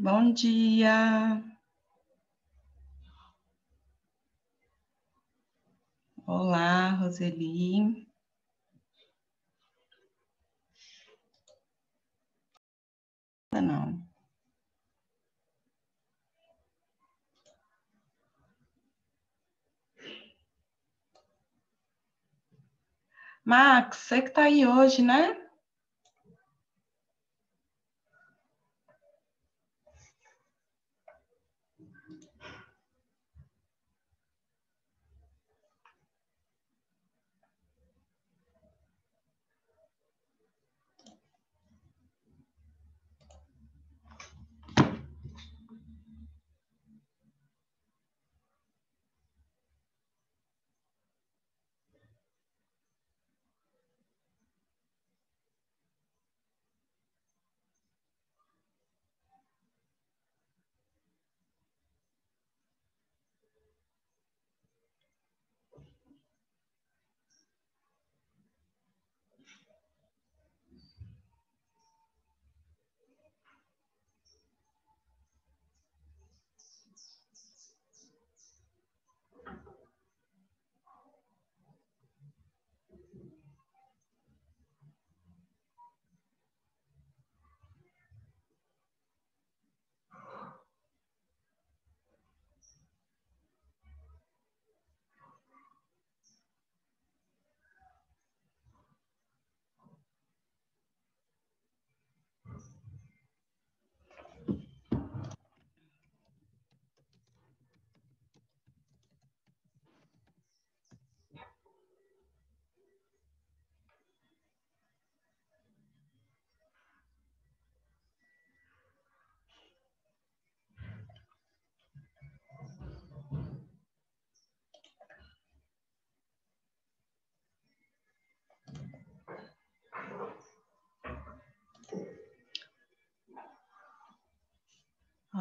Bom dia. Olá, Roseli. Não. Max, você que tá aí hoje, né?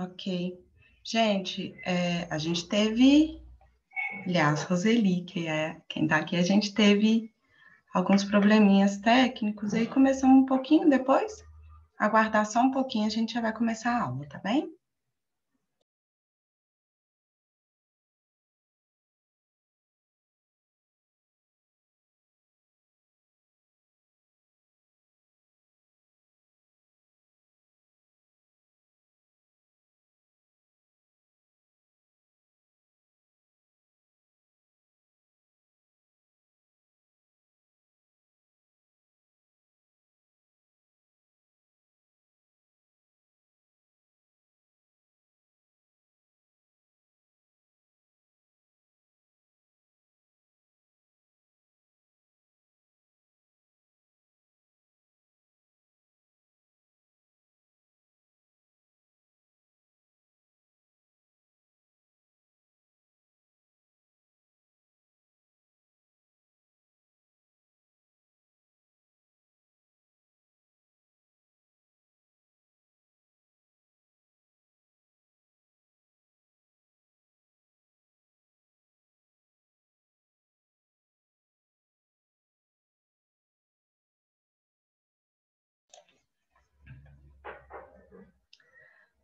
Ok. Gente, a gente teve, aliás, Roseli, que é quem tá aqui, a gente teve alguns probleminhas técnicos, aí começamos um pouquinho depois. Aguardar só um pouquinho, a gente já vai começar a aula, tá bem?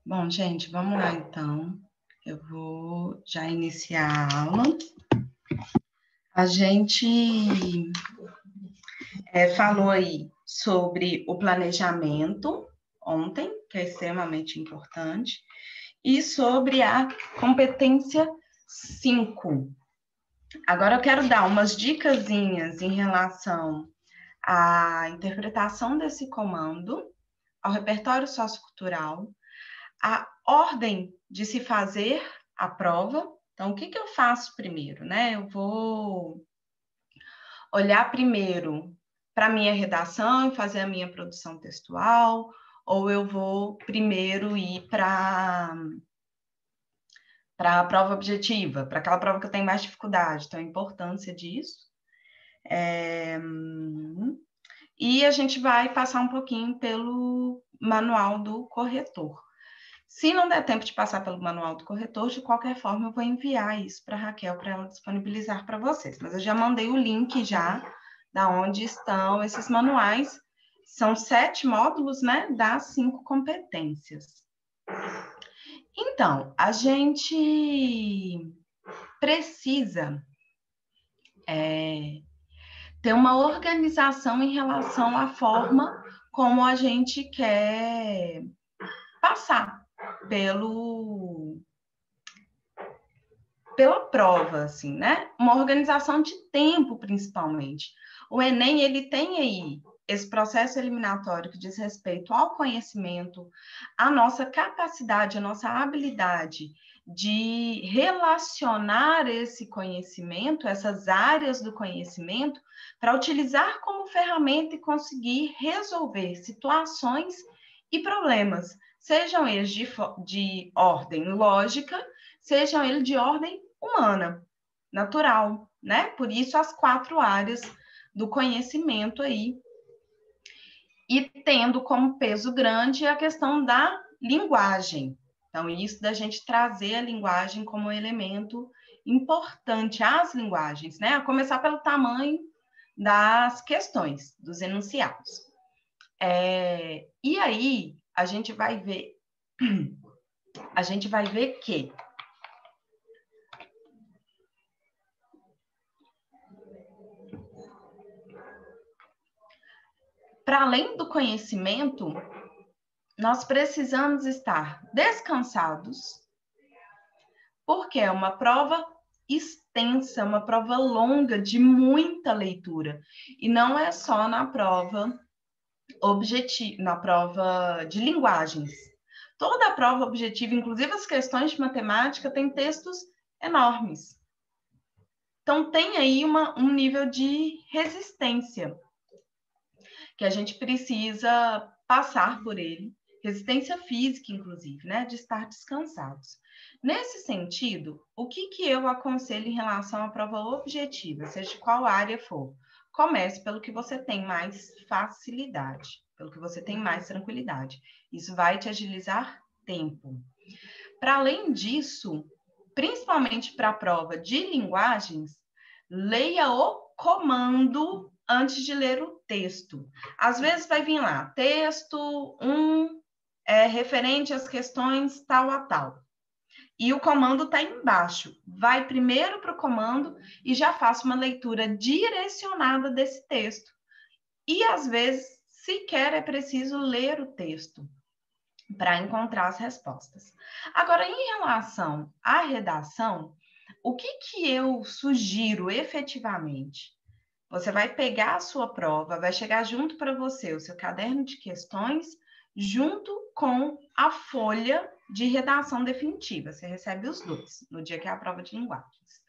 Bom, gente, vamos lá então. Eu vou já iniciar a aula. A gente falou aí sobre o planejamento ontem, que é extremamente importante, e sobre a competência 5. Agora eu quero dar umas dicasinhas em relação à interpretação desse comando, ao repertório sociocultural, a ordem de se fazer a prova. Então, o que eu faço primeiro, né? Eu vou olhar primeiro para a minha redação e fazer a minha produção textual, ou eu vou primeiro ir para a prova objetiva, para aquela prova que eu tenho mais dificuldade. Então, a importância disso. E a gente vai passar um pouquinho pelo manual do corretor. Se não der tempo de passar pelo manual do corretor, de qualquer forma, eu vou enviar isso para a Raquel, para ela disponibilizar para vocês. Mas eu já mandei o link já, da onde estão esses manuais. São 7 módulos, né, das 5 competências. Então, a gente precisa ter uma organização em relação à forma como a gente quer passar pela prova, assim, né? Uma organização de tempo, principalmente. O Enem, ele tem aí esse processo eliminatório que diz respeito ao conhecimento, à nossa capacidade, à nossa habilidade de relacionar esse conhecimento, essas áreas do conhecimento, para utilizar como ferramenta e conseguir resolver situações e problemas, sejam eles de ordem lógica, sejam eles de ordem humana, natural, né? Por isso as 4 áreas do conhecimento aí. E tendo como peso grande a questão da linguagem. Então, isso da gente trazer a linguagem como elemento importante, as linguagens, né? A começar pelo tamanho das questões, dos enunciados. E aí, a gente vai ver que para além do conhecimento, nós precisamos estar descansados, porque é uma prova extensa, uma prova longa, de muita leitura. E não é só na prova objetiva, na prova de linguagens. Toda a prova objetiva, inclusive as questões de matemática, tem textos enormes. Então, tem aí um nível de resistência que a gente precisa passar por ele, resistência física, inclusive, né, de estar descansados. Nesse sentido, o que eu aconselho em relação à prova objetiva, seja de qual área for? Comece pelo que você tem mais facilidade, pelo que você tem mais tranquilidade. Isso vai te agilizar tempo. Para além disso, principalmente para a prova de linguagens, leia o comando antes de ler o texto. Às vezes vai vir lá, texto 1 referente às questões tal a tal. E o comando está embaixo. Vai primeiro para o comando e já faça uma leitura direcionada desse texto. E às vezes sequer é preciso ler o texto para encontrar as respostas. Agora, em relação à redação, o que eu sugiro efetivamente? Você vai pegar a sua prova, vai chegar junto para você o seu caderno de questões, junto com a folha de redação definitiva. Você recebe os dois no dia que é a prova de linguagens.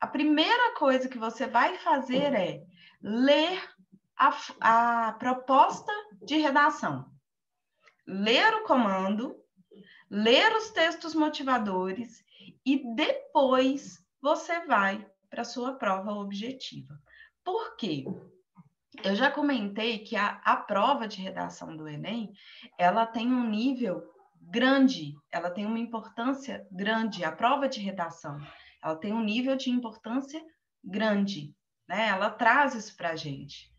A primeira coisa que você vai fazer é ler a proposta de redação. Ler o comando, ler os textos motivadores e depois você vai para a sua prova objetiva. Por quê? Eu já comentei que a prova de redação do Enem, ela tem um nível grande, ela tem uma importância grande, a prova de redação, ela tem um nível de importância grande, né? Ela traz isso para a gente.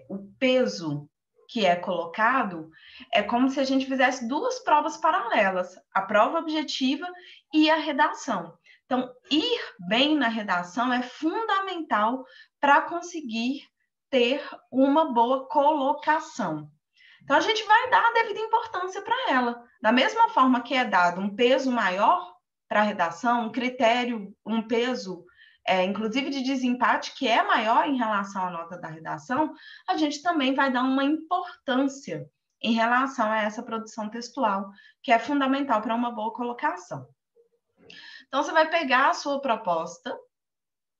O peso que é colocado é como se a gente fizesse 2 provas paralelas, a prova objetiva e a redação. Então, ir bem na redação é fundamental para conseguir ter uma boa colocação. Então, a gente vai dar a devida importância para ela. Da mesma forma que é dado um peso maior para a redação, um critério, um peso, inclusive de desempate, que é maior em relação à nota da redação, a gente também vai dar uma importância em relação a essa produção textual, que é fundamental para uma boa colocação. Então, você vai pegar a sua proposta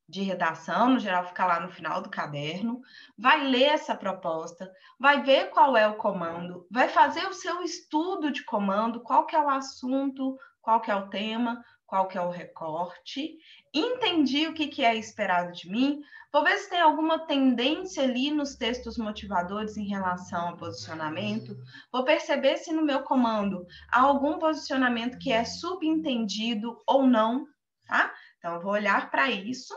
de redação, no geral fica lá no final do caderno, vai ler essa proposta, vai ver qual é o comando, vai fazer o seu estudo de comando, qual que é o assunto, qual que é o tema, qual que é o recorte, entendi o que é esperado de mim, vou ver se tem alguma tendência ali nos textos motivadores em relação ao posicionamento, vou perceber se no meu comando há algum posicionamento que é subentendido ou não, tá? Então, eu vou olhar para isso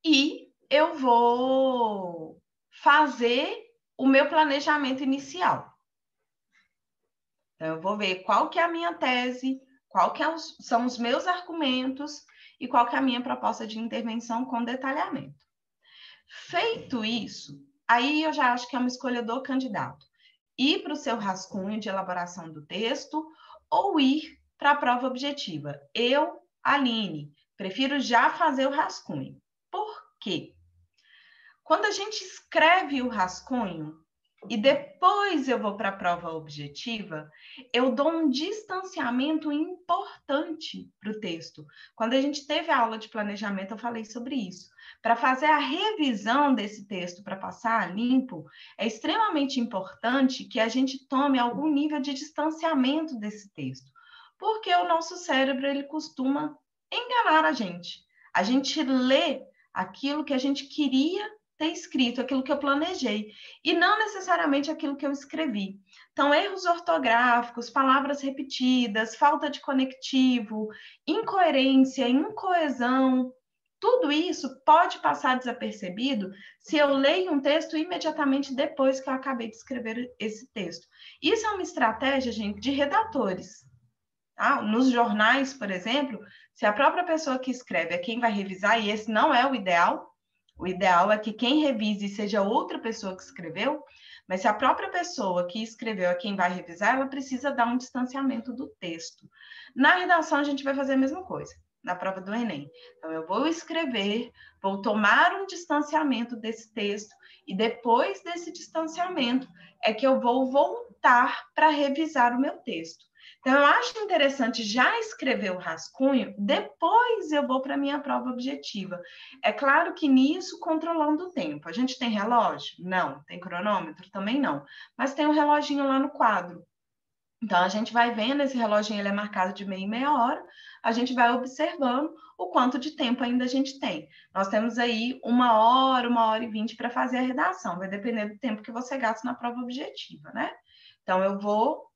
e eu vou fazer o meu planejamento inicial. Então, eu vou ver qual que é a minha tese, são os meus argumentos e qual que é a minha proposta de intervenção com detalhamento. Feito isso, aí eu já acho que é uma escolha do candidato. Ir para o seu rascunho de elaboração do texto ou ir para a prova objetiva. Eu, Aline, prefiro já fazer o rascunho. Por quê? Quando a gente escreve o rascunho e depois eu vou para a prova objetiva, eu dou um distanciamento importante para o texto. Quando a gente teve a aula de planejamento, eu falei sobre isso. Para fazer a revisão desse texto, para passar limpo, é extremamente importante que a gente tome algum nível de distanciamento desse texto, porque o nosso cérebro ele costuma enganar a gente. A gente lê aquilo que a gente queria ter escrito, aquilo que eu planejei, e não necessariamente aquilo que eu escrevi. Então, erros ortográficos, palavras repetidas, falta de conectivo, incoerência, incoesão, tudo isso pode passar desapercebido se eu leio um texto imediatamente depois que eu acabei de escrever esse texto. Isso é uma estratégia, gente, de redatores. Tá? Nos jornais, por exemplo, se a própria pessoa que escreve é quem vai revisar, e esse não é o ideal é que quem revise seja outra pessoa que escreveu, mas se a própria pessoa que escreveu é quem vai revisar, ela precisa dar um distanciamento do texto. Na redação, a gente vai fazer a mesma coisa, na prova do Enem. Então, eu vou escrever, vou tomar um distanciamento desse texto, e depois desse distanciamento é que eu vou voltar para revisar o meu texto. Então, eu acho interessante já escrever o rascunho, depois eu vou para a minha prova objetiva. É claro que nisso, controlando o tempo. A gente tem relógio? Não. Tem cronômetro? Também não. Mas tem um reloginho lá no quadro. Então, a gente vai vendo, esse reloginho ele é marcado de meia em meia hora, a gente vai observando o quanto de tempo ainda a gente tem. Nós temos aí 1h e 20 para fazer a redação, vai depender do tempo que você gasta na prova objetiva, né? Então, eu vou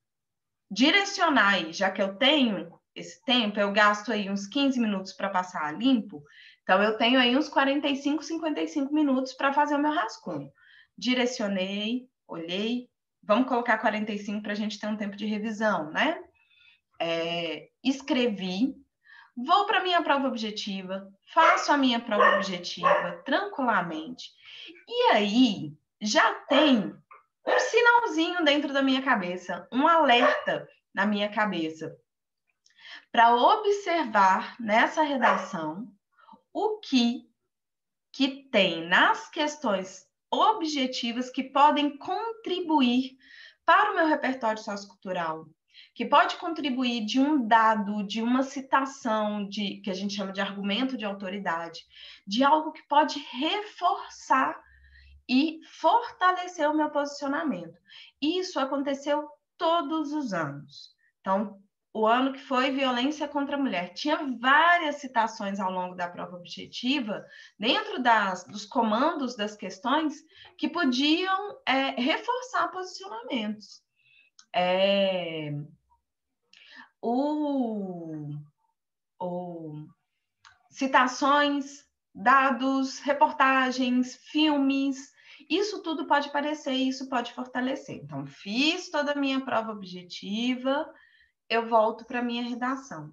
direcionar aí, já que eu tenho esse tempo, eu gasto aí uns 15 minutos para passar a limpo, então eu tenho aí uns 45, 55 minutos para fazer o meu rascunho. Direcionei, olhei, vamos colocar 45 para a gente ter um tempo de revisão, né? Escrevi, vou para a minha prova objetiva, faço a minha prova objetiva tranquilamente, e aí já tem um sinalzinho dentro da minha cabeça, um alerta na minha cabeça, para observar nessa redação o que tem nas questões objetivas que podem contribuir para o meu repertório sociocultural, que pode contribuir de um dado, de uma citação, que a gente chama de argumento de autoridade, de algo que pode reforçar e fortalecer o meu posicionamento. Isso aconteceu todos os anos. Então, o ano que foi violência contra a mulher, tinha várias citações ao longo da prova objetiva, dentro dos comandos das questões, que podiam reforçar posicionamentos. Citações, dados, reportagens, filmes, isso tudo pode aparecer e isso pode fortalecer. Então, fiz toda a minha prova objetiva, eu volto para a minha redação.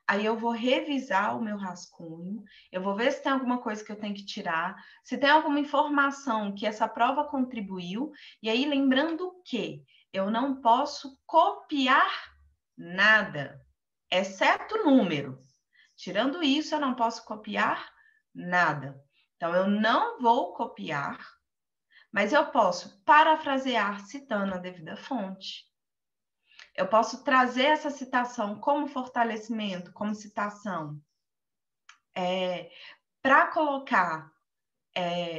Aí eu vou revisar o meu rascunho, eu vou ver se tem alguma coisa que eu tenho que tirar, se tem alguma informação que essa prova contribuiu, e aí lembrando que eu não posso copiar nada, exceto número. Tirando isso, eu não posso copiar nada. Então, eu não vou copiar, mas eu posso parafrasear citando a devida fonte. Eu posso trazer essa citação como fortalecimento, como citação, para colocar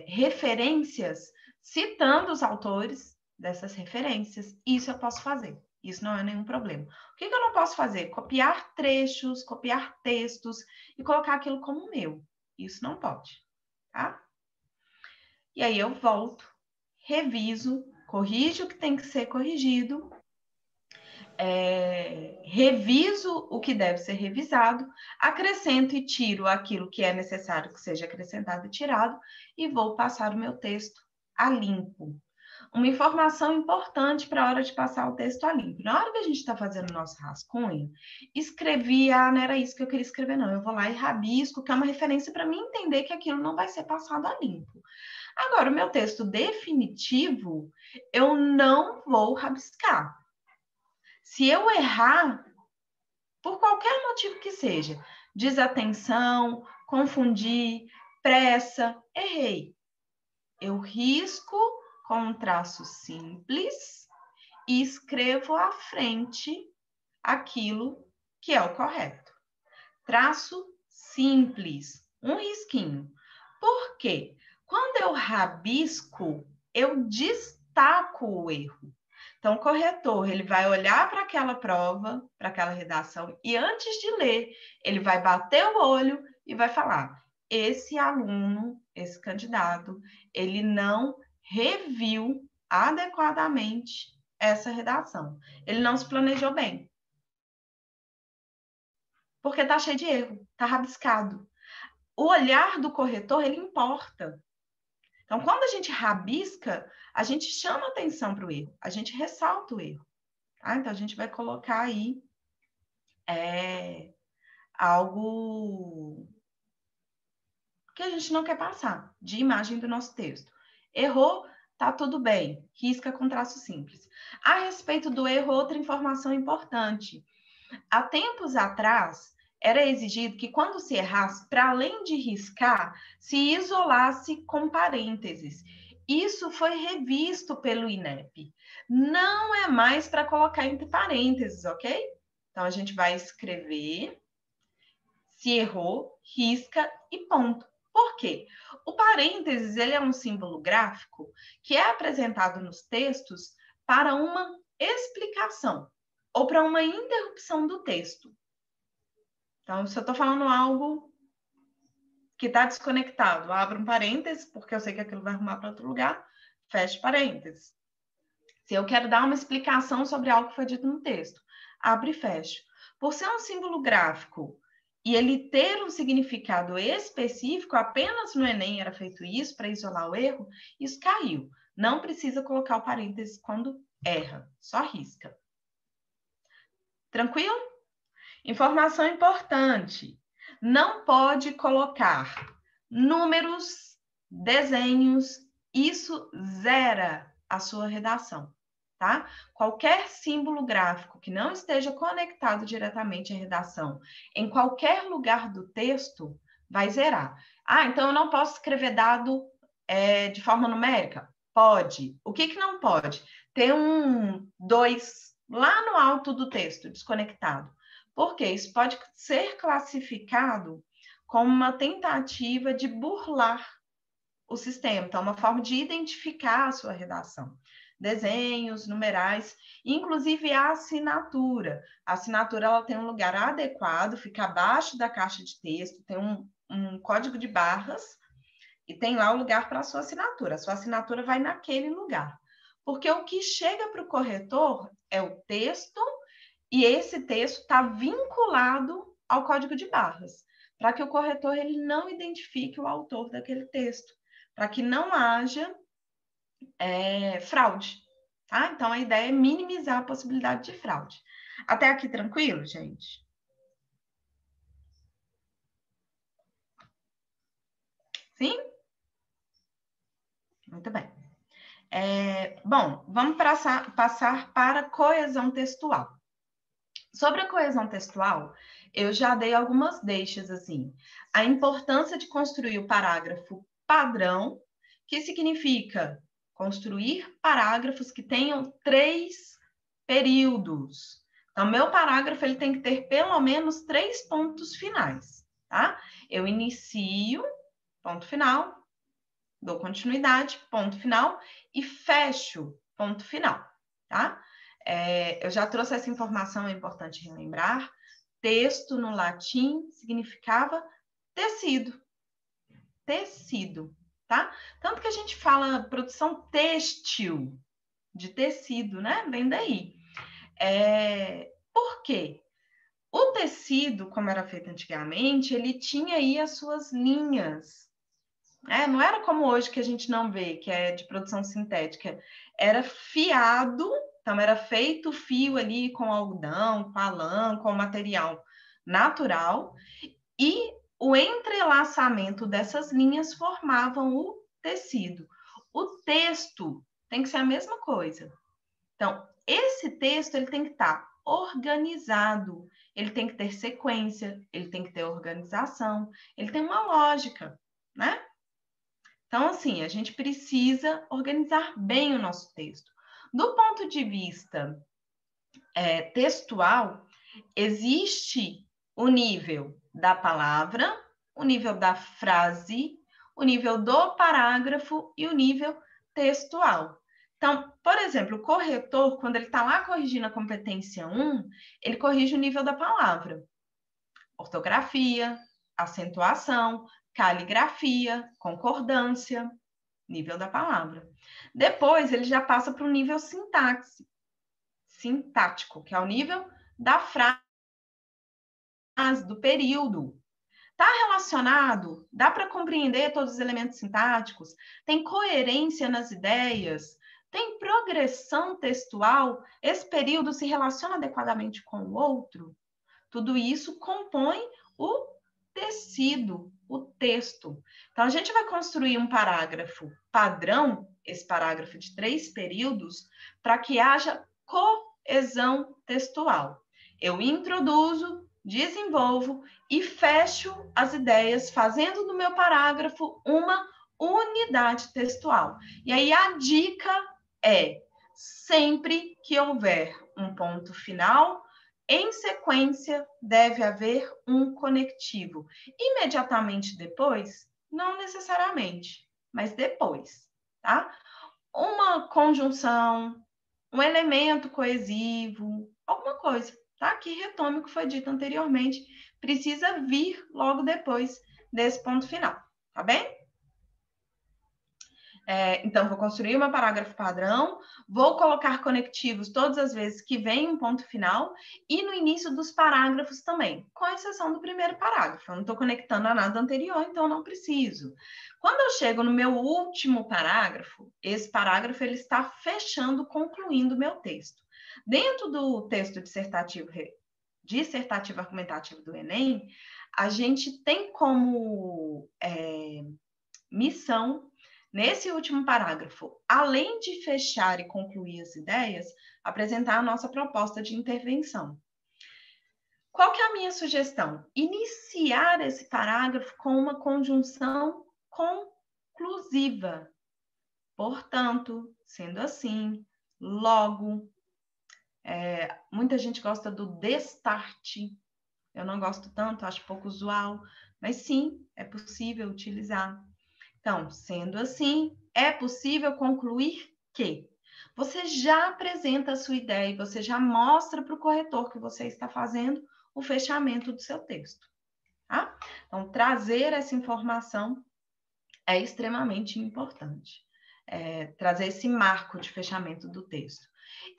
referências, citando os autores dessas referências. Isso eu posso fazer. Isso não é nenhum problema. O que eu não posso fazer? Copiar trechos, copiar textos e colocar aquilo como meu. Isso não pode, tá? E aí eu volto, reviso, corrijo o que tem que ser corrigido, reviso o que deve ser revisado, acrescento e tiro aquilo que é necessário que seja acrescentado e tirado e vou passar o meu texto a limpo. uma informação importante para a hora de passar o texto a limpo. Na hora que a gente está fazendo o nosso rascunho, escrevi, não era isso que eu queria escrever, não. Eu vou lá e rabisco, que é uma referência para mim entender que aquilo não vai ser passado a limpo. Agora, o meu texto definitivo, eu não vou rabiscar. Se eu errar, por qualquer motivo que seja, desatenção, confundir, pressa, errei. Eu risco com um traço simples e escrevo à frente aquilo que é o correto. Traço simples, um risquinho. Por quê? Quando eu rabisco, eu destaco o erro. Então, o corretor, ele vai olhar para aquela prova, para aquela redação, e antes de ler, ele vai bater o olho e vai falar: esse aluno, esse candidato, ele não reviu adequadamente essa redação. Ele não se planejou bem. Porque está cheio de erro, está rabiscado. O olhar do corretor, ele importa. Então, quando a gente rabisca, a gente chama atenção para o erro, a gente ressalta o erro. Tá? Então, a gente vai colocar aí algo que a gente não quer passar, de imagem do nosso texto. Errou, tá tudo bem, risca com traço simples. A respeito do erro, outra informação importante. Há tempos atrás, era exigido que quando se errasse, para além de riscar, se isolasse com parênteses. Isso foi revisto pelo INEP. Não é mais para colocar entre parênteses, ok? Então, a gente vai escrever, se errou, risca e ponto. Por quê? O parênteses, ele é um símbolo gráfico que é apresentado nos textos para uma explicação ou para uma interrupção do texto. Então, se eu estou falando algo que está desconectado, abro um parênteses, porque eu sei que aquilo vai arrumar para outro lugar, fecho parênteses. Se eu quero dar uma explicação sobre algo que foi dito no texto, abro e fecho. Por ser um símbolo gráfico e ele ter um significado específico, apenas no Enem era feito isso, para isolar o erro, isso caiu. Não precisa colocar o parênteses quando erra, só risca. Tranquilo? Informação importante. Não pode colocar números, desenhos, isso zera a sua redação, tá? Qualquer símbolo gráfico que não esteja conectado diretamente à redação, em qualquer lugar do texto, vai zerar. Então eu não posso escrever dado de forma numérica? Pode. O que não pode? Ter um 2 lá no alto do texto, desconectado. Porque isso pode ser classificado como uma tentativa de burlar o sistema. Então, uma forma de identificar a sua redação. Desenhos, numerais, inclusive a assinatura. A assinatura ela tem um lugar adequado, fica abaixo da caixa de texto, tem um código de barras e tem lá o lugar para a sua assinatura. A sua assinatura vai naquele lugar. Porque o que chega para o corretor é o texto e esse texto está vinculado ao código de barras, para que o corretor ele não identifique o autor daquele texto, para que não haja fraude. Tá? Então, a ideia é minimizar a possibilidade de fraude. Até aqui tranquilo, gente? Sim? Muito bem. Bom, vamos passar para coesão textual. Sobre a coesão textual, eu já dei algumas deixas, assim. A importância de construir o parágrafo padrão, que significa construir parágrafos que tenham 3 períodos. Então, meu parágrafo ele tem que ter pelo menos 3 pontos finais, tá? Eu inicio, ponto final, dou continuidade, ponto final, e fecho, ponto final, tá? Eu já trouxe essa informação, é importante relembrar. Texto no latim significava tecido. Tecido, tá? Tanto que a gente fala produção têxtil, de tecido, né? Vem daí. Por quê? O tecido, como era feito antigamente, ele tinha aí as suas linhas. Não era como hoje que a gente não vê, que é de produção sintética. Era fiado, então era feito fio ali com algodão, com a lã, com material natural, e o entrelaçamento dessas linhas formavam o tecido. O texto tem que ser a mesma coisa. Então, esse texto ele tem que estar organizado, ele tem que ter sequência, ele tem que ter organização, ele tem uma lógica, né? Então, assim, a gente precisa organizar bem o nosso texto. Do ponto de vista textual, existe o nível da palavra, o nível da frase, o nível do parágrafo e o nível textual. Então, por exemplo, o corretor, quando ele está lá corrigindo a competência 1, ele corrige o nível da palavra. Ortografia, acentuação, caligrafia, concordância, nível da palavra. Depois, ele já passa para o nível sintático, que é o nível da frase, do período. Está relacionado? Dá para compreender todos os elementos sintáticos? Tem coerência nas ideias? Tem progressão textual? Esse período se relaciona adequadamente com o outro? Tudo isso compõe o tecido, o texto. Então, a gente vai construir um parágrafo padrão, esse parágrafo de 3 períodos, para que haja coesão textual. Eu introduzo, desenvolvo e fecho as ideias, fazendo do meu parágrafo uma unidade textual. E aí a dica é, sempre que houver um ponto final, em sequência, deve haver um conectivo. Imediatamente depois? Não necessariamente, mas depois, tá? Uma conjunção, um elemento coesivo, alguma coisa, tá? Que retome o que foi dito anteriormente, precisa vir logo depois desse ponto final, tá bem? Então, vou construir um parágrafo padrão, vou colocar conectivos todas as vezes que vem um ponto final e no início dos parágrafos também, com exceção do primeiro parágrafo. Eu não estou conectando a nada anterior, então não preciso. Quando eu chego no meu último parágrafo, esse parágrafo ele está fechando, concluindo o meu texto. Dentro do texto dissertativo argumentativo do Enem, a gente tem como missão, nesse último parágrafo, além de fechar e concluir as ideias, apresentar a nossa proposta de intervenção. Qual que é a minha sugestão? Iniciar esse parágrafo com uma conjunção conclusiva. Portanto, sendo assim, logo, muita gente gosta do destarte. Eu não gosto tanto, acho pouco usual, mas sim, é possível utilizar. Então, sendo assim, é possível concluir que você já apresenta a sua ideia e você já mostra para o corretor que você está fazendo o fechamento do seu texto. Tá? Então, trazer essa informação é extremamente importante. Trazer esse marco de fechamento do texto.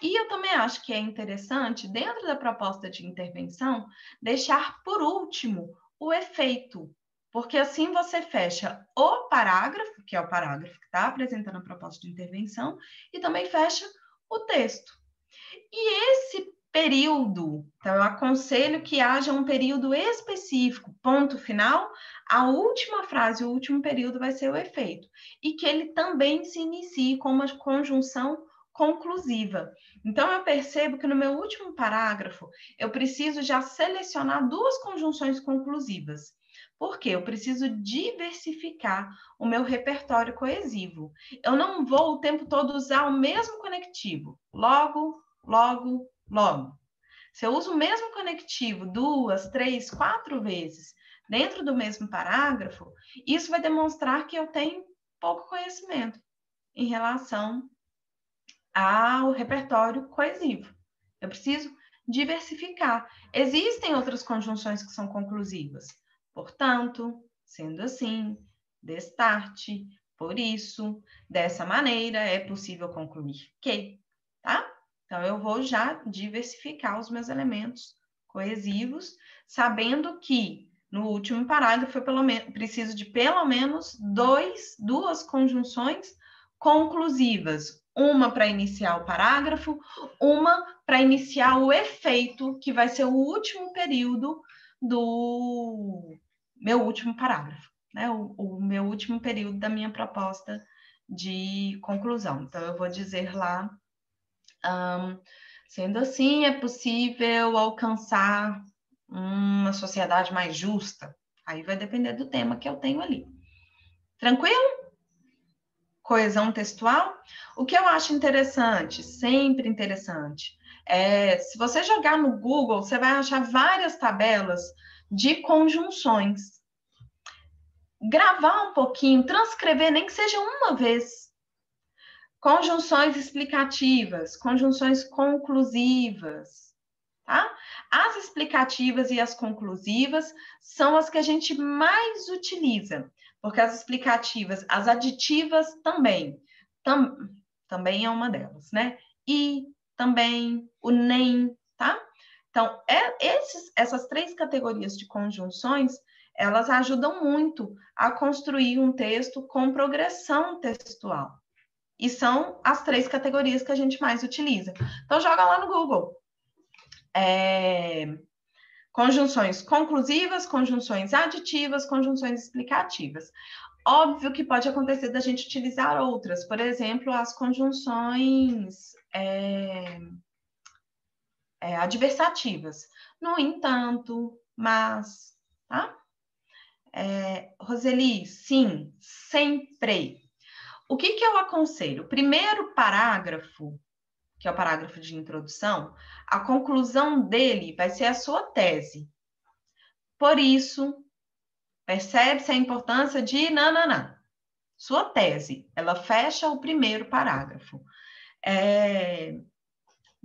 E eu também acho que é interessante, dentro da proposta de intervenção, deixar por último o efeito. Porque assim você fecha o parágrafo, que é o parágrafo que está apresentando a proposta de intervenção, e também fecha o texto. E esse período, então eu aconselho que haja um período específico, ponto final, a última frase, o último período vai ser o efeito. E que ele também se inicie com uma conjunção conclusiva. Então, eu percebo que no meu último parágrafo, eu preciso já selecionar 2 conjunções conclusivas. Por quê? Eu preciso diversificar o meu repertório coesivo. Eu não vou o tempo todo usar o mesmo conectivo. Logo, logo, logo. Se eu uso o mesmo conectivo 2, 3, 4 vezes dentro do mesmo parágrafo, isso vai demonstrar que eu tenho pouco conhecimento em relação ao repertório coesivo. Eu preciso diversificar. Existem outras conjunções que são conclusivas. Portanto, sendo assim, destarte, por isso, dessa maneira, é possível concluir que, tá? Então, eu vou já diversificar os meus elementos coesivos, sabendo que No último parágrafo, eu preciso de pelo menos duas conjunções conclusivas. Uma para iniciar o parágrafo, uma para iniciar o efeito, que vai ser o último período do meu último parágrafo, né? O meu último período da minha proposta de conclusão. Então, eu vou dizer lá, sendo assim, é possível alcançar uma sociedade mais justa. Aí vai depender do tema que eu tenho ali. Tranquilo? Coesão textual. O que eu acho interessante, sempre interessante, se você jogar no Google, você vai achar várias tabelas de conjunções. Gravar um pouquinho, transcrever, nem que seja uma vez. Conjunções explicativas, conjunções conclusivas, tá? As explicativas e as conclusivas são as que a gente mais utiliza, porque as explicativas, as aditivas também, também é uma delas, né? E também, o nem, tá? Então, essas 3 categorias de conjunções, elas ajudam muito a construir um texto com progressão textual. E são as 3 categorias que a gente mais utiliza. Então, joga lá no Google. Conjunções conclusivas, conjunções aditivas, conjunções explicativas. Óbvio que pode acontecer da gente utilizar outras, por exemplo, as conjunções adversativas. No entanto, mas, tá? Roseli, sim, sempre. O que eu aconselho? O primeiro parágrafo, que é o parágrafo de introdução, a conclusão dele vai ser a sua tese. Por isso, percebe-se a importância de nananã. Sua tese, ela fecha o primeiro parágrafo.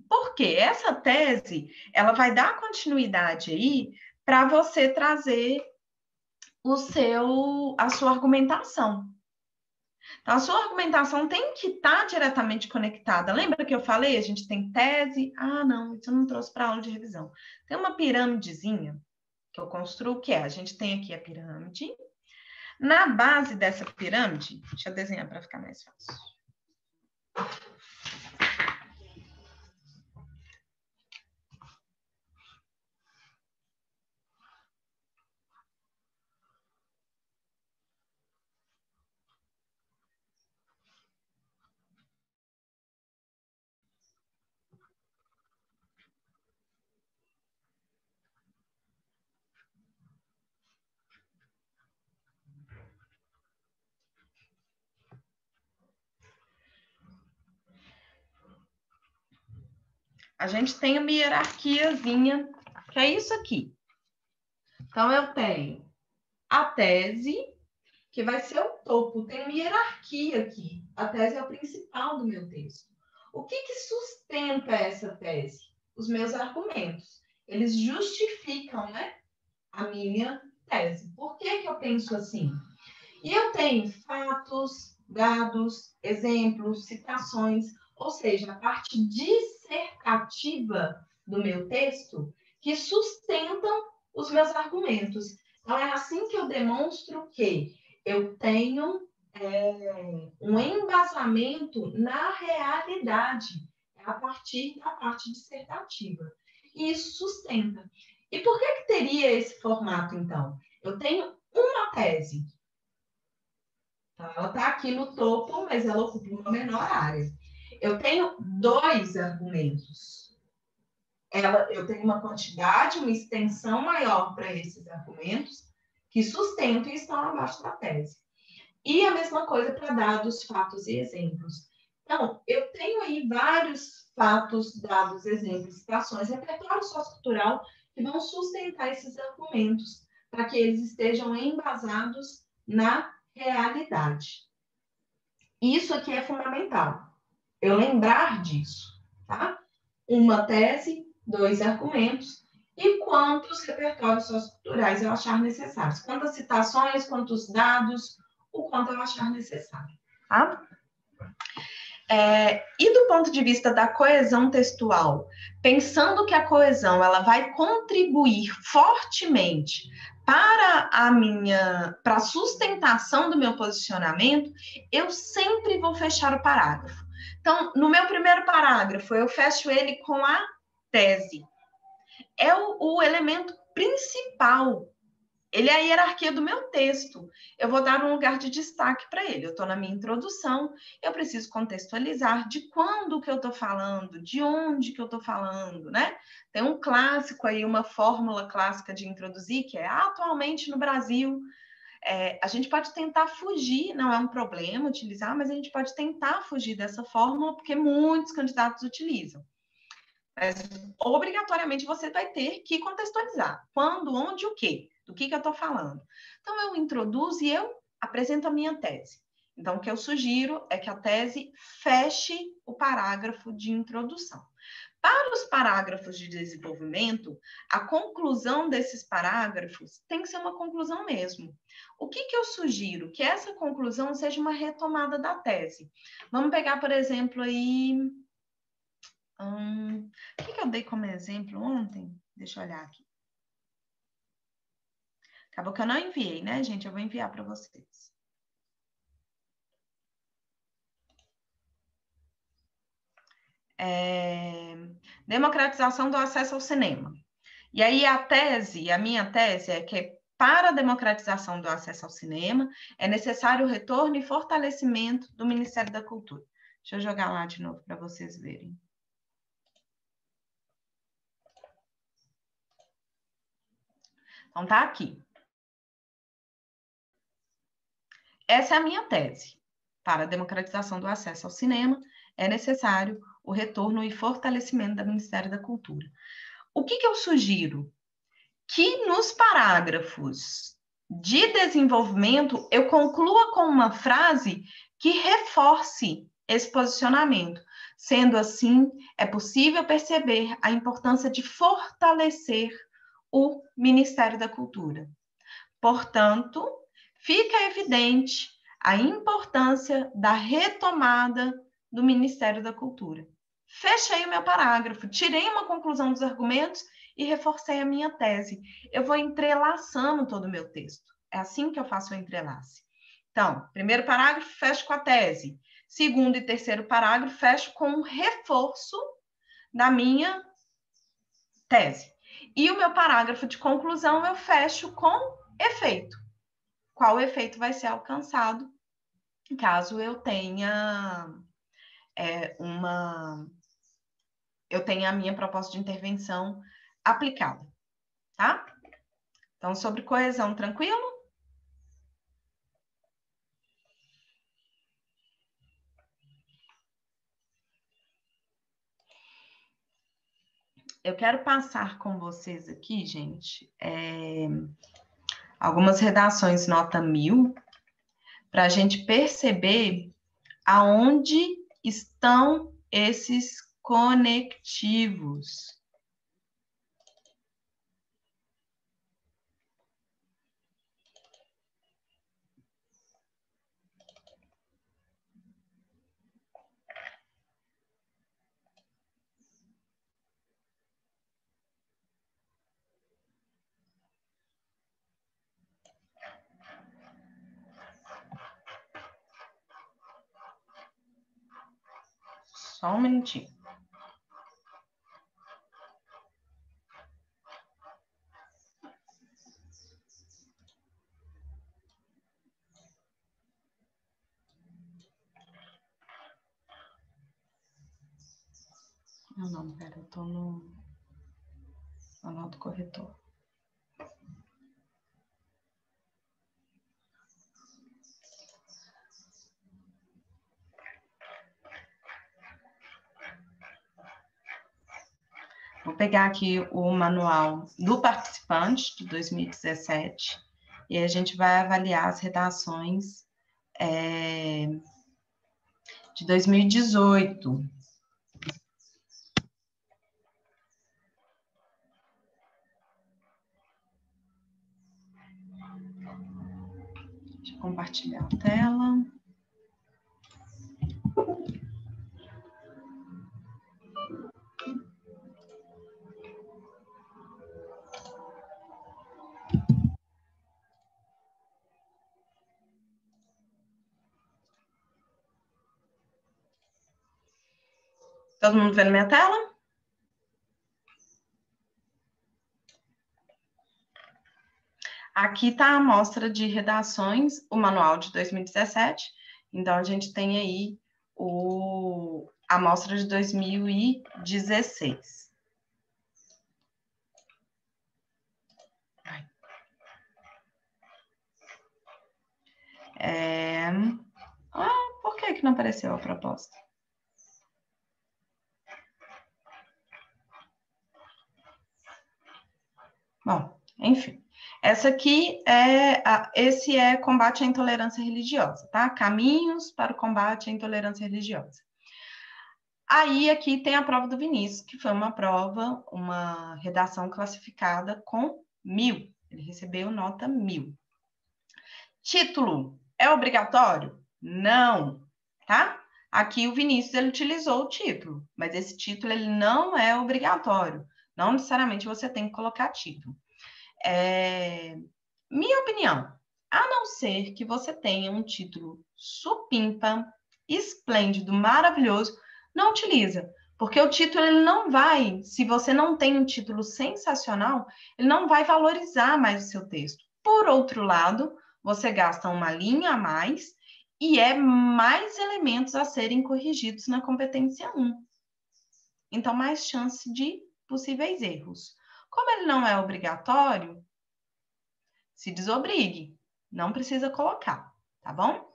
Porque essa tese, ela vai dar continuidade aí para você trazer a sua argumentação. Então, a sua argumentação tem que estar diretamente conectada. Lembra que eu falei? A gente tem tese. Ah, não, isso eu não trouxe para aula de revisão. Tem uma pirâmidezinha que eu construo, que a gente tem aqui a pirâmide. Na base dessa pirâmide, deixa eu desenhar para ficar mais fácil. A gente tem uma hierarquiazinha, que é isso aqui. Então, eu tenho a tese, que vai ser o topo. Tem uma hierarquia aqui. A tese é o principal do meu texto. O que sustenta essa tese? Os meus argumentos. Eles justificam, né, a minha tese. Por que eu penso assim? E eu tenho fatos, dados, exemplos, citações, ou seja, a parte dissertativa do meu texto que sustentam os meus argumentos. Então, é assim que eu demonstro que eu tenho um embasamento na realidade, a partir da parte dissertativa. E isso sustenta. E por que teria esse formato, então? Eu tenho uma tese. Ela está aqui no topo, mas ela ocupa uma menor área. Eu tenho 2 argumentos. Eu tenho uma quantidade, uma extensão maior para esses argumentos, que sustentam e estão abaixo da tese. E a mesma coisa para dados, fatos e exemplos. Então, eu tenho aí vários fatos, dados, exemplos, citações, repertório sociocultural que vão sustentar esses argumentos, para que eles estejam embasados na realidade. Isso aqui é fundamental. Eu lembrar disso, tá? Uma tese, 2 argumentos e quantos repertórios socioculturais eu achar necessários. Quantas citações, quantos dados, o quanto eu achar necessário, tá? E do ponto de vista da coesão textual, pensando que a coesão ela vai contribuir fortemente para a sustentação do meu posicionamento, eu sempre vou fechar o parágrafo. Então, no meu primeiro parágrafo, eu fecho ele com a tese. É o elemento principal. Ele é a hierarquia do meu texto. Eu vou dar um lugar de destaque para ele. Eu estou na minha introdução, eu preciso contextualizar de quando que eu estou falando, de onde que eu estou falando, né? Tem um clássico aí, uma fórmula clássica de introduzir, que é atualmente no Brasil. A gente pode tentar fugir, não é um problema utilizar, mas a gente pode tentar fugir dessa fórmula, porque muitos candidatos utilizam. Mas, obrigatoriamente, você vai ter que contextualizar. Quando, onde, o quê? Do que eu estou falando. Então, eu introduzo e eu apresento a minha tese. Então, o que eu sugiro é que a tese feche o parágrafo de introdução. Para os parágrafos de desenvolvimento, a conclusão desses parágrafos tem que ser uma conclusão mesmo. O que eu sugiro? Que essa conclusão seja uma retomada da tese. Vamos pegar, por exemplo, aí... o que eu dei como exemplo ontem? Deixa eu olhar aqui. Acabou que eu não enviei, né, gente? Eu vou enviar para vocês. Democratização do acesso ao cinema. E aí a minha tese é que para a democratização do acesso ao cinema é necessário o retorno e fortalecimento do Ministério da Cultura. Deixa eu jogar lá de novo para vocês verem. Então, tá aqui. Essa é a minha tese. Para a democratização do acesso ao cinema, é necessário o retorno e fortalecimento do Ministério da Cultura. O que eu sugiro? Que nos parágrafos de desenvolvimento eu conclua com uma frase que reforce esse posicionamento. Sendo assim, é possível perceber a importância de fortalecer o Ministério da Cultura. Portanto, fica evidente a importância da retomada do Ministério da Cultura. Fechei o meu parágrafo, tirei uma conclusão dos argumentos e reforcei a minha tese. Eu vou entrelaçando todo o meu texto. É assim que eu faço o entrelace. Então, primeiro parágrafo, fecho com a tese. Segundo e terceiro parágrafo, fecho com um reforço da minha tese. E o meu parágrafo de conclusão eu fecho com efeito. Qual efeito vai ser alcançado caso eu tenha eu tenha a minha proposta de intervenção aplicada, tá? Então, sobre coesão, tranquilo? Eu quero passar com vocês aqui, gente, algumas redações nota 1000, para a gente perceber aonde estão esses conectivos. Só um minutinho. Não, pera, eu tô no autocorretor. Vou pegar aqui o manual do participante de 2017 e a gente vai avaliar as redações de 2018. Deixa eu compartilhar a tela. Todo mundo vendo minha tela? Aqui está a amostra de redações, o manual de 2017. Então, a gente tem aí a amostra de 2016. Por que não apareceu a proposta? Bom, enfim. Essa aqui esse é combate à intolerância religiosa, tá? Caminhos para o combate à intolerância religiosa. Aí, aqui tem a prova do Vinícius, que foi uma redação classificada com 1000. Ele recebeu nota 1000. Título, é obrigatório? Não, tá? Aqui o Vinícius, ele utilizou o título, mas esse título, ele não é obrigatório. Não necessariamente você tem que colocar título. Minha opinião, a não ser que você tenha um título supimpa, esplêndido, maravilhoso, não utiliza. Porque o título, ele não vai, se você não tem um título sensacional, ele não vai valorizar mais o seu texto. Por outro lado, você gasta uma linha a mais e mais elementos a serem corrigidos na competência 1. Então, mais chance de possíveis erros. Como ele não é obrigatório, se desobrigue. Não precisa colocar, tá bom?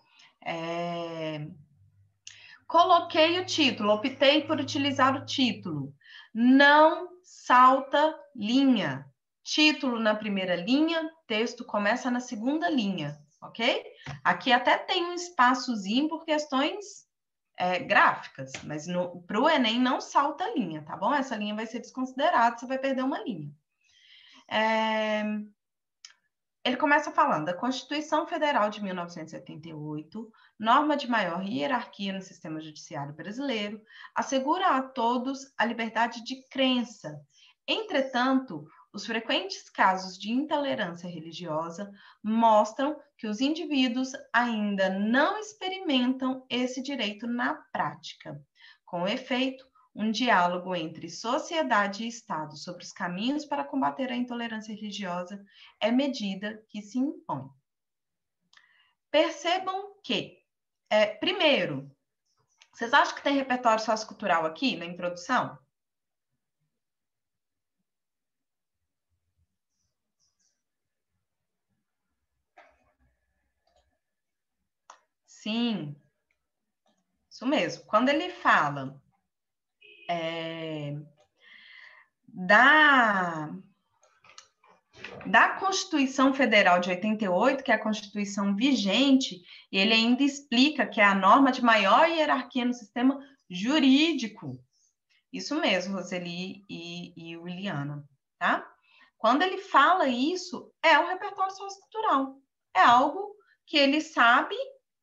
Coloquei o título, optei por utilizar o título. Não salta linha. Título na primeira linha, texto começa na segunda linha, ok? Aqui até tem um espaçozinho por questões gráficas, mas para o Enem não salta linha, tá bom? Essa linha vai ser desconsiderada, você vai perder uma linha. Ele começa falando da Constituição Federal de 1988, norma de maior hierarquia no sistema judiciário brasileiro, assegura a todos a liberdade de crença. Entretanto, os frequentes casos de intolerância religiosa mostram que os indivíduos ainda não experimentam esse direito na prática. Com efeito, um diálogo entre sociedade e Estado sobre os caminhos para combater a intolerância religiosa é medida que se impõe. Percebam que, primeiro, vocês acham que tem repertório sociocultural aqui na introdução? Sim, isso mesmo. Quando ele fala da Constituição Federal de 88, que é a Constituição vigente, ele ainda explica que é a norma de maior hierarquia no sistema jurídico. Isso mesmo, Roseli e Williana, tá? Quando ele fala isso, é um repertório sociocultural. É algo que ele sabe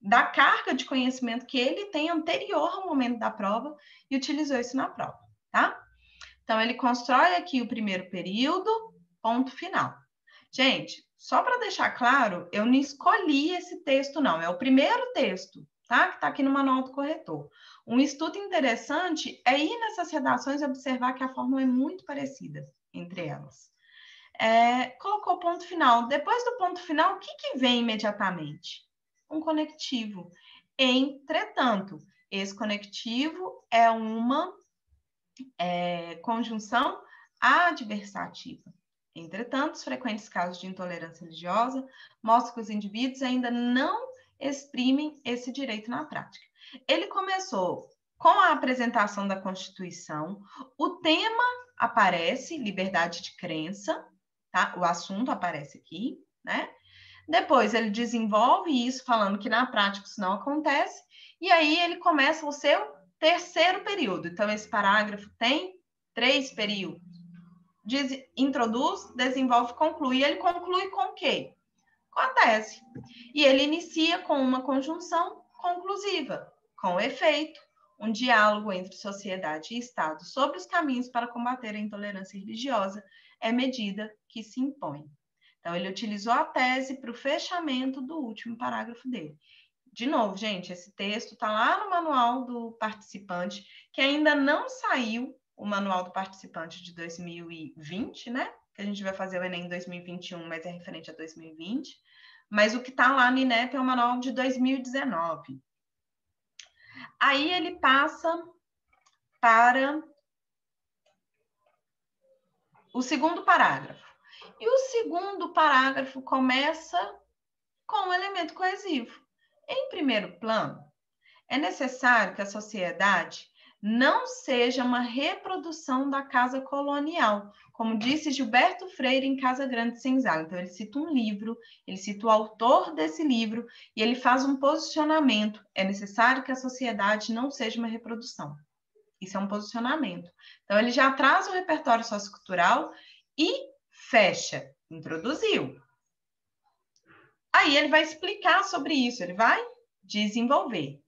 da carga de conhecimento que ele tem anterior ao momento da prova e utilizou isso na prova, tá? Então, ele constrói aqui o primeiro período, ponto final. Gente, só para deixar claro, eu não escolhi esse texto, não. É o primeiro texto, tá? Que está aqui no Manual do Corretor. Um estudo interessante é ir nessas redações e observar que a fórmula é muito parecida entre elas. Colocou o ponto final. Depois do ponto final, o que vem imediatamente? Um conectivo. Entretanto, esse conectivo é uma conjunção adversativa. Entretanto, os frequentes casos de intolerância religiosa mostram que os indivíduos ainda não exprimem esse direito na prática. Ele começou com a apresentação da Constituição, o tema aparece, liberdade de crença, tá? O assunto aparece aqui, né? Depois ele desenvolve isso, falando que na prática isso não acontece, e aí ele começa o seu terceiro período. Então, esse parágrafo tem 3 períodos. Introduz, desenvolve, conclui. E ele conclui com o quê? Com a tese. E ele inicia com uma conjunção conclusiva, com efeito, um diálogo entre sociedade e Estado sobre os caminhos para combater a intolerância religiosa é medida que se impõe. Então, ele utilizou a tese para o fechamento do último parágrafo dele. de novo, gente, esse texto está lá no manual do participante, que ainda não saiu o manual do participante de 2020, né? Que a gente vai fazer o Enem em 2021, mas é referente a 2020. Mas o que está lá no INEP é o manual de 2019. Aí ele passa para o segundo parágrafo. E o segundo parágrafo começa com um elemento coesivo. Em primeiro plano, é necessário que a sociedade não seja uma reprodução da casa colonial, como disse Gilberto Freire em Casa Grande de Senzala. Então, ele cita um livro, ele cita o autor desse livro e ele faz um posicionamento. É necessário que a sociedade não seja uma reprodução. Isso é um posicionamento. Então, ele já traz o repertório sociocultural e fecha, introduziu. Aí ele vai explicar sobre isso, ele vai desenvolver.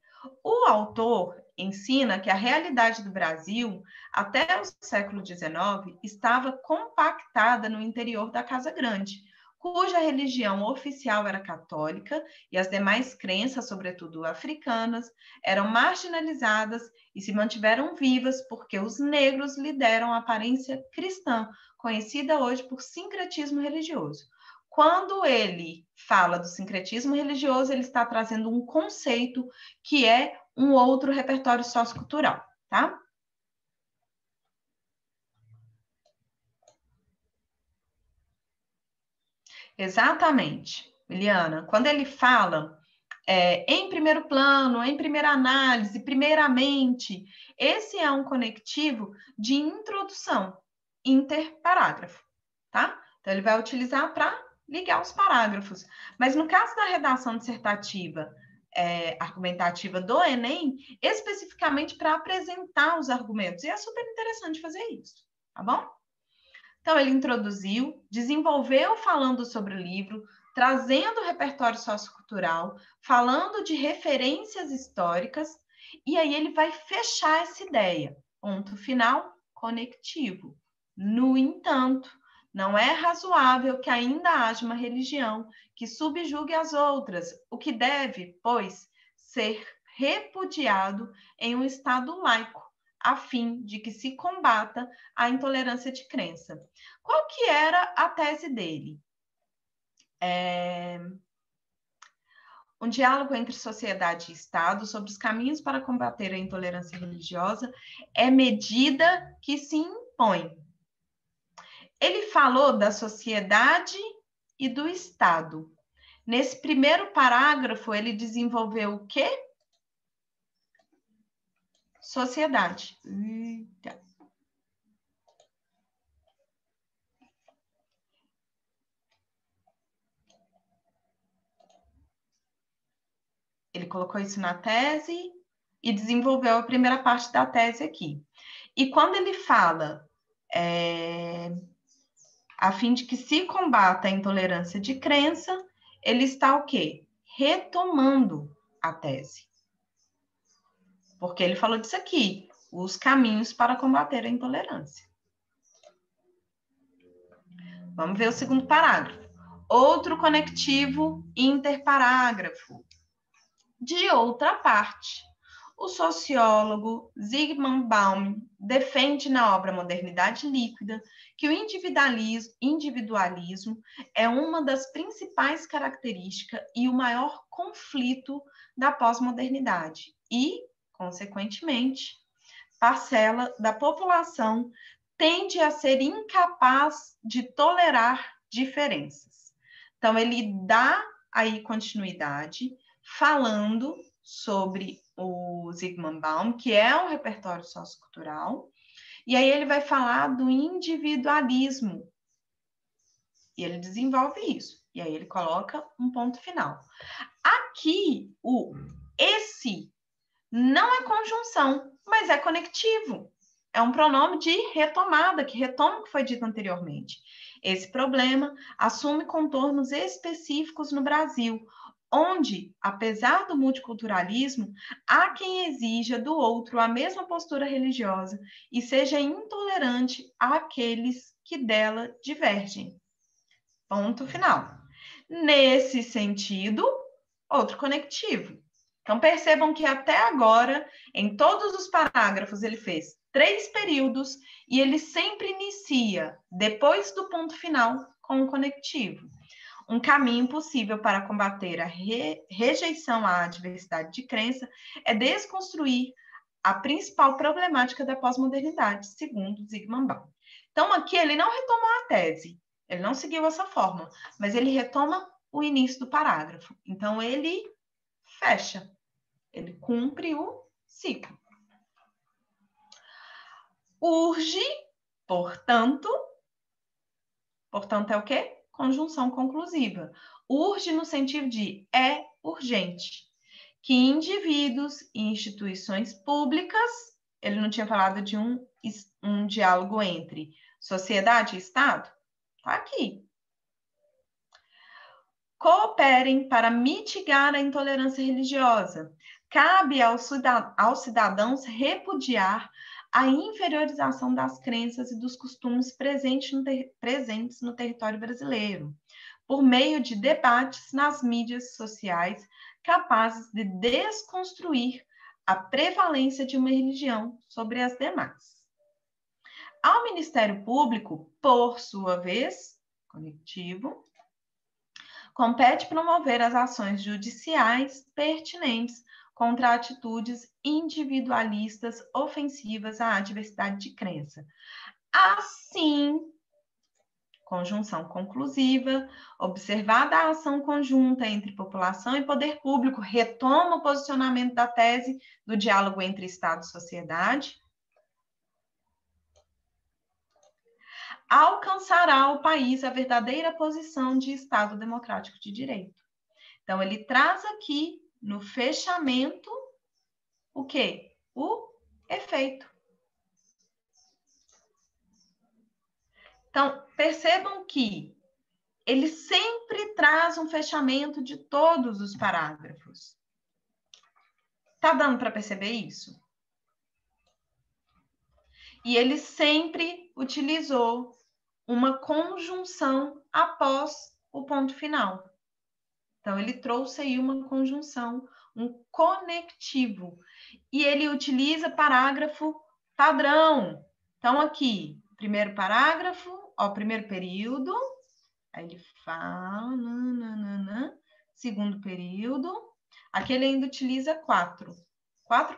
O autor ensina que a realidade do Brasil, até o século XIX, estava compactada no interior da Casa Grande, cuja religião oficial era católica e as demais crenças, sobretudo africanas, eram marginalizadas e se mantiveram vivas porque os negros lhe deram a aparência cristã, conhecida hoje por sincretismo religioso. Quando ele fala do sincretismo religioso, ele está trazendo um conceito que é um outro repertório sociocultural, tá? Exatamente, Eliana. Quando ele fala em primeiro plano, em primeira análise, primeiramente, esse é um conectivo de introdução, interparágrafo, tá? Então, ele vai utilizar para ligar os parágrafos. Mas no caso da redação dissertativa argumentativa do Enem, especificamente para apresentar os argumentos. E é super interessante fazer isso, tá bom? Então, ele introduziu, desenvolveu falando sobre o livro, trazendo o repertório sociocultural, falando de referências históricas, e aí ele vai fechar essa ideia. Ponto final, conectivo. No entanto, não é razoável que ainda haja uma religião que subjugue as outras, o que deve, pois, ser repudiado em um Estado laico, a fim de que se combata a intolerância de crença. Qual que era a tese dele? Um diálogo entre sociedade e Estado sobre os caminhos para combater a intolerância religiosa é medida que se impõe. Ele falou da sociedade e do Estado. Nesse primeiro parágrafo, ele desenvolveu o quê? Sociedade. Ele colocou isso na tese e desenvolveu a primeira parte da tese aqui. E quando ele fala a fim de que se combata a intolerância de crença, ele está o quê? Retomando a tese. Porque ele falou disso aqui, os caminhos para combater a intolerância. Vamos ver o segundo parágrafo. Outro conectivo interparágrafo. De outra parte, o sociólogo Zygmunt Bauman defende na obra Modernidade Líquida que o individualismo é uma das principais características e o maior conflito da pós-modernidade e, consequentemente, parcela da população tende a ser incapaz de tolerar diferenças. Então, ele dá aí continuidade falando sobre o Zygmunt Bauman, que é um repertório sociocultural, e aí ele vai falar do individualismo. E ele desenvolve isso. E aí ele coloca um ponto final. Aqui, o esse não é conjunção, mas é conectivo. É um pronome de retomada, que retoma o que foi dito anteriormente. Esse problema assume contornos específicos no Brasil, onde, apesar do multiculturalismo, há quem exija do outro a mesma postura religiosa e seja intolerante àqueles que dela divergem. Ponto final. Nesse sentido, outro conectivo. Então, percebam que até agora, em todos os parágrafos, ele fez 3 períodos e ele sempre inicia, depois do ponto final, com o conectivo. Um caminho possível para combater a rejeição à diversidade de crença é desconstruir a principal problemática da pós-modernidade, segundo Zygmunt Bauman. Então, aqui ele não retomou a tese, ele não seguiu essa forma, mas ele retoma o início do parágrafo. Então, ele fecha, ele cumpre o ciclo. Urge, portanto é o quê? Conjunção conclusiva. Urge no sentido de é urgente. Que indivíduos e instituições públicas, ele não tinha falado de um diálogo entre sociedade e Estado? Está aqui. Cooperem para mitigar a intolerância religiosa. Cabe aos cidadãos repudiar a inferiorização das crenças e dos costumes presentes no território brasileiro, por meio de debates nas mídias sociais capazes de desconstruir a prevalência de uma religião sobre as demais. Ao Ministério Público, por sua vez, conectivo, compete promover as ações judiciais pertinentes contra atitudes individualistas ofensivas à diversidade de crença. Assim, conjunção conclusiva, observada a ação conjunta entre população e poder público, retoma o posicionamento da tese do diálogo entre Estado e sociedade, alcançará o país a verdadeira posição de Estado democrático de direito. Então, ele traz aqui, no fechamento, o quê? O efeito. Então, percebam que ele sempre traz um fechamento de todos os parágrafos. Tá dando para perceber isso? E ele sempre utilizou uma conjunção após o ponto final. Então, ele trouxe aí uma conjunção, um conectivo. E ele utiliza parágrafo padrão. Então, aqui, primeiro parágrafo, ó, primeiro período, aí ele fala, segundo período, aqui ele ainda utiliza 4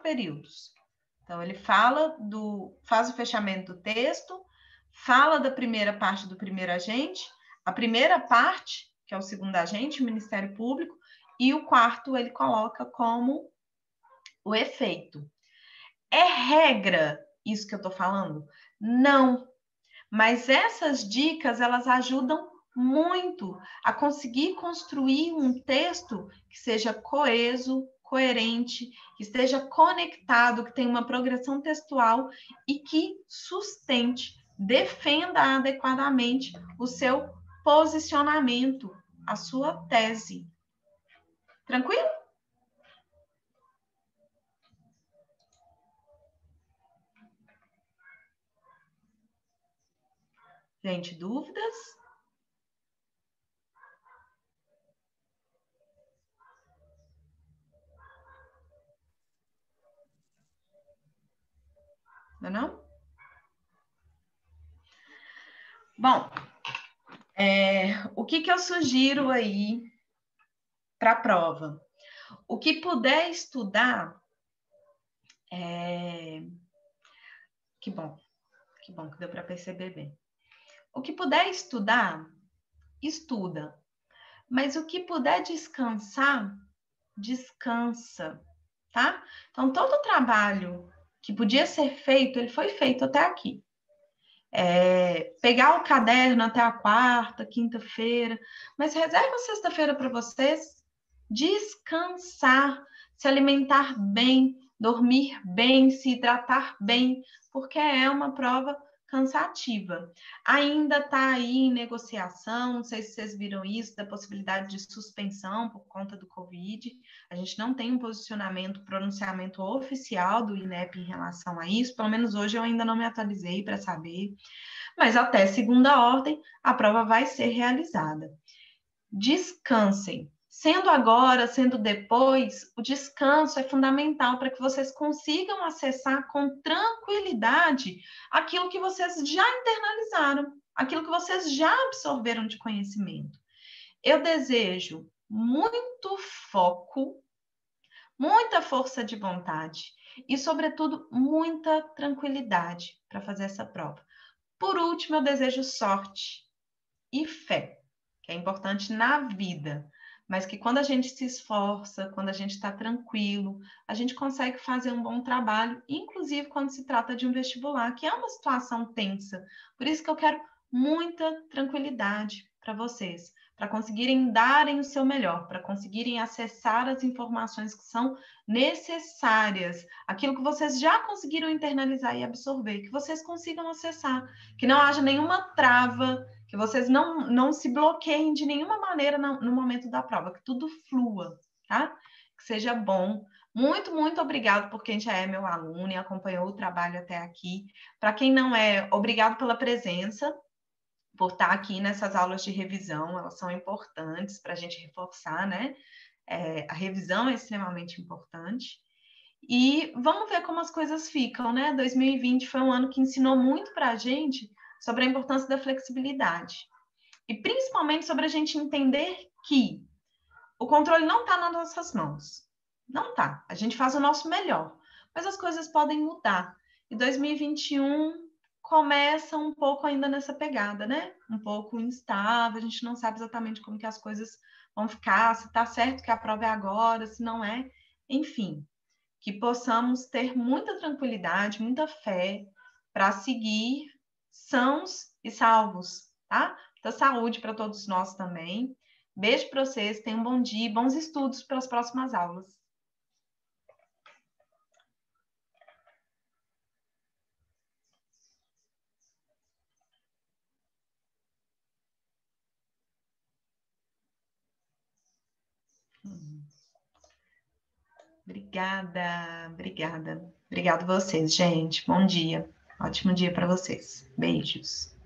períodos. Então, ele faz o fechamento do texto, fala da primeira parte do primeiro agente, a primeira parte, que é o segundo agente, o Ministério Público, e o quarto ele coloca como o efeito. É regra isso que eu estou falando? Não. Mas essas dicas, elas ajudam muito a conseguir construir um texto que seja coeso, coerente, que esteja conectado, que tenha uma progressão textual e que sustente, defenda adequadamente o seu posicionamento, a sua tese. Tranquilo? Gente, dúvidas? Não? Bom, o que eu sugiro aí para a prova? O que puder estudar, que bom que deu para perceber bem. O que puder estudar, estuda. Mas o que puder descansar, descansa, tá? Então, todo o trabalho que podia ser feito, ele foi feito até aqui. Pegar o caderno até a quarta, quinta-feira, mas reserva sexta-feira para vocês descansar, se alimentar bem, dormir bem, se hidratar bem, porque é uma prova cansativa. Ainda está aí em negociação, não sei se vocês viram isso, da possibilidade de suspensão por conta do Covid. A gente não tem um pronunciamento oficial do INEP em relação a isso, pelo menos hoje eu ainda não me atualizei para saber, mas até segunda ordem a prova vai ser realizada. Descansem, Sendo agora, sendo depois, o descanso é fundamental para que vocês consigam acessar com tranquilidade aquilo que vocês já internalizaram, aquilo que vocês já absorveram de conhecimento. Eu desejo muito foco, muita força de vontade e, sobretudo, muita tranquilidade para fazer essa prova. Por último, eu desejo sorte e fé, que é importante na vida, mas que quando a gente se esforça, quando a gente está tranquilo, a gente consegue fazer um bom trabalho, inclusive quando se trata de um vestibular, que é uma situação tensa. Por isso que eu quero muita tranquilidade para vocês, para conseguirem darem o seu melhor, para conseguirem acessar as informações que são necessárias, aquilo que vocês já conseguiram internalizar e absorver, que vocês consigam acessar, que não haja nenhuma trava, que vocês não se bloqueiem de nenhuma maneira no momento da prova, que tudo flua, tá? Que seja bom. Muito, muito obrigado por quem já é meu aluno e acompanhou o trabalho até aqui. Para quem não é, obrigado pela presença, por estar aqui nessas aulas de revisão, elas são importantes para a gente reforçar, né? A revisão é extremamente importante. E vamos ver como as coisas ficam, né? 2020 foi um ano que ensinou muito para a gente sobre a importância da flexibilidade. E principalmente sobre a gente entender que o controle não está nas nossas mãos. Não está. A gente faz o nosso melhor. Mas as coisas podem mudar. E 2021 começa um pouco ainda nessa pegada, né? Um pouco instável, a gente não sabe exatamente como que as coisas vão ficar, se está certo que a prova é agora, se não é. Enfim, que possamos ter muita tranquilidade, muita fé para seguir sãos e salvos, tá? Muita saúde para todos nós também. Beijo para vocês, tenham um bom dia e bons estudos para as próximas aulas. Obrigada, obrigada. Obrigado vocês, gente. Bom dia. Ótimo dia para vocês. Beijos.